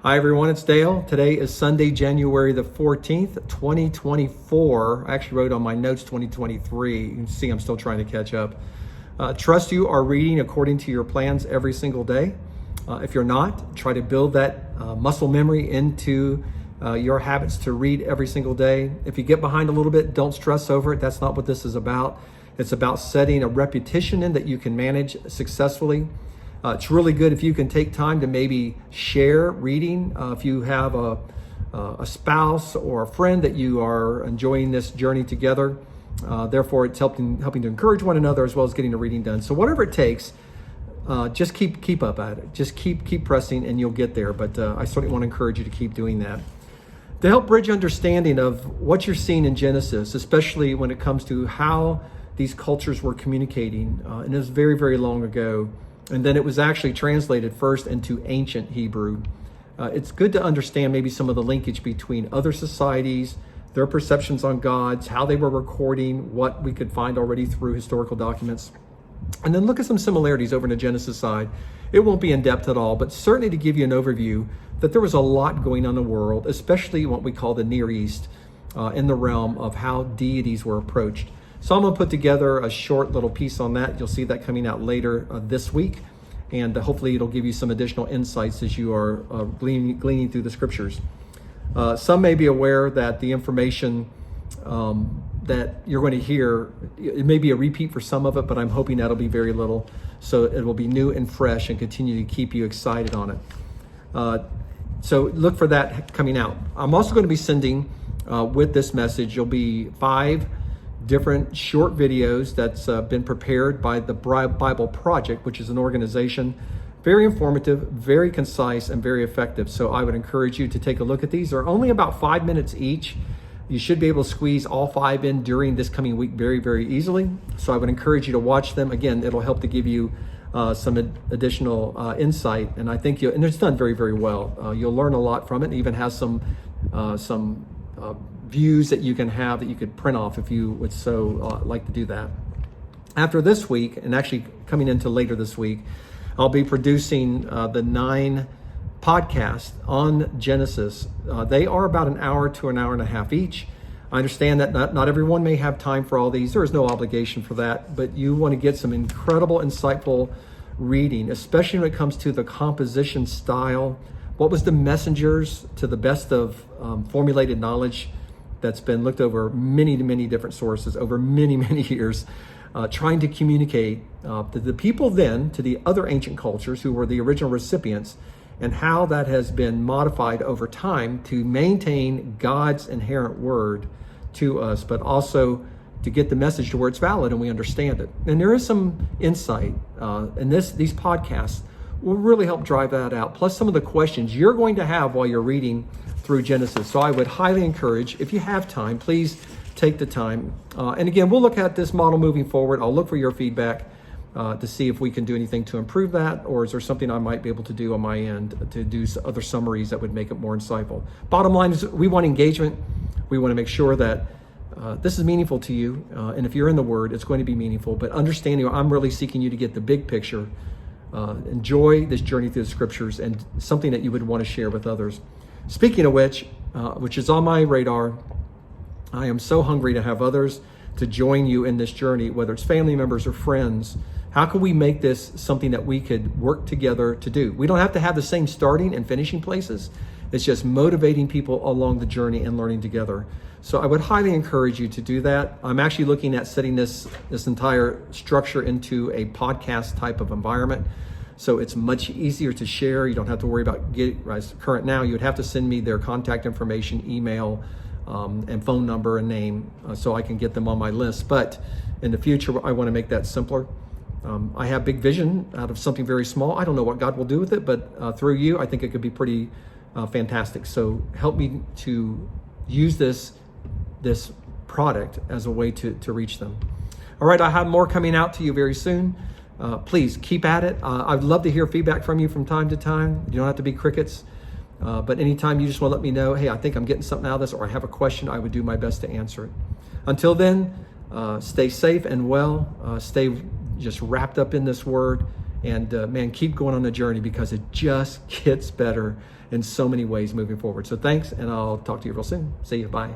Hi everyone, it's Dale. Today is Sunday, January the 14th, 2024. I actually wrote on my notes 2023. You can see I'm still trying to catch up. Trust you are reading according to your plans every single day. If you're not, try to build that muscle memory into your habits to read every single day. If you get behind a little bit, don't stress over it. That's not what this is about. It's about setting a repetition in that you can manage successfully. It's really good if you can take time to maybe share reading. If you have a spouse or a friend that you are enjoying this journey together, therefore it's helping to encourage one another as well as getting the reading done. So whatever it takes, just keep up at it. Just keep pressing and you'll get there. But I certainly want to encourage you to keep doing that. To help bridge understanding of what you're seeing in Genesis, especially when it comes to how these cultures were communicating, and it was very, very long ago. And then it was actually translated first into ancient Hebrew. It's good to understand maybe some of the linkage between other societies, their perceptions on gods, how they were recording, what we could find already through historical documents. And then look at some similarities over in the Genesis side. It won't be in depth at all, but certainly to give you an overview that there was a lot going on in the world, especially what we call the Near East, in the realm of how deities were approached. So I'm going to put together a short little piece on that. You'll see that coming out later this week. And hopefully it'll give you some additional insights as you are gleaning through the scriptures. Some may be aware that the information that you're going to hear, it may be a repeat for some of it, but I'm hoping that'll be very little. So it will be new and fresh and continue to keep you excited on it. So look for that coming out. I'm also going to be sending with this message, you'll be 5 different short videos that's been prepared by the Bible Project, which is an organization, very informative, very concise, and very effective. So I would encourage you to take a look at these. They're only about 5 minutes each. You should be able to squeeze all 5 in during this coming week very, very easily. So I would encourage you to watch them. Again, it'll help to give you some additional insight. And I think and it's done very, very well. You'll learn a lot from it. It even has some views that you can have that you could print off if you would so like to do that. After this week, and actually coming into later this week, I'll be producing the 9 podcasts on Genesis. They are about an hour to an hour and a half each. I understand that not everyone may have time for all these. There is no obligation for that, but you want to get some incredible, insightful reading, especially when it comes to the composition style. What was the messengers to the best of formulated knowledge that's been looked over many different sources over many years, trying to communicate to the people then, to the other ancient cultures who were the original recipients, and how that has been modified over time to maintain God's inherent word to us, but also to get the message to where it's valid and we understand it. And there is some insight, and these podcasts will really help drive that out, plus some of the questions you're going to have while you're reading through Genesis. So I would highly encourage, if you have time, please take the time. And again, we'll look at this model moving forward. I'll look for your feedback to see if we can do anything to improve that, or is there something I might be able to do on my end to do other summaries that would make it more insightful. Bottom line is we want engagement. We want to make sure that this is meaningful to you. And if you're in the Word, it's going to be meaningful. But understanding, I'm really seeking you to get the big picture. Enjoy this journey through the scriptures and something that you would want to share with others. Speaking of which is on my radar, I am so hungry to have others to join you in this journey, whether it's family members or friends. How can we make this something that we could work together to do? We don't have to have the same starting and finishing places. It's just motivating people along the journey and learning together. So I would highly encourage you to do that. I'm actually looking at setting this entire structure into a podcast type of environment. So it's much easier to share. You don't have to worry about current now. You would have to send me their contact information, email, and phone number and name so I can get them on my list. But in the future, I want to make that simpler. I have big vision out of something very small. I don't know what God will do with it, but through you, I think it could be pretty fantastic. So help me to use this product as a way to reach them. All right, I have more coming out to you very soon. Please keep at it. I'd love to hear feedback from you from time to time. You don't have to be crickets, but anytime you just want to let me know, hey, I think I'm getting something out of this, or I have a question, I would do my best to answer it. Until then, stay safe and well. Stay just wrapped up in this word, And man, keep going on the journey because it just gets better in so many ways moving forward. So thanks, and I'll talk to you real soon. See you. Bye.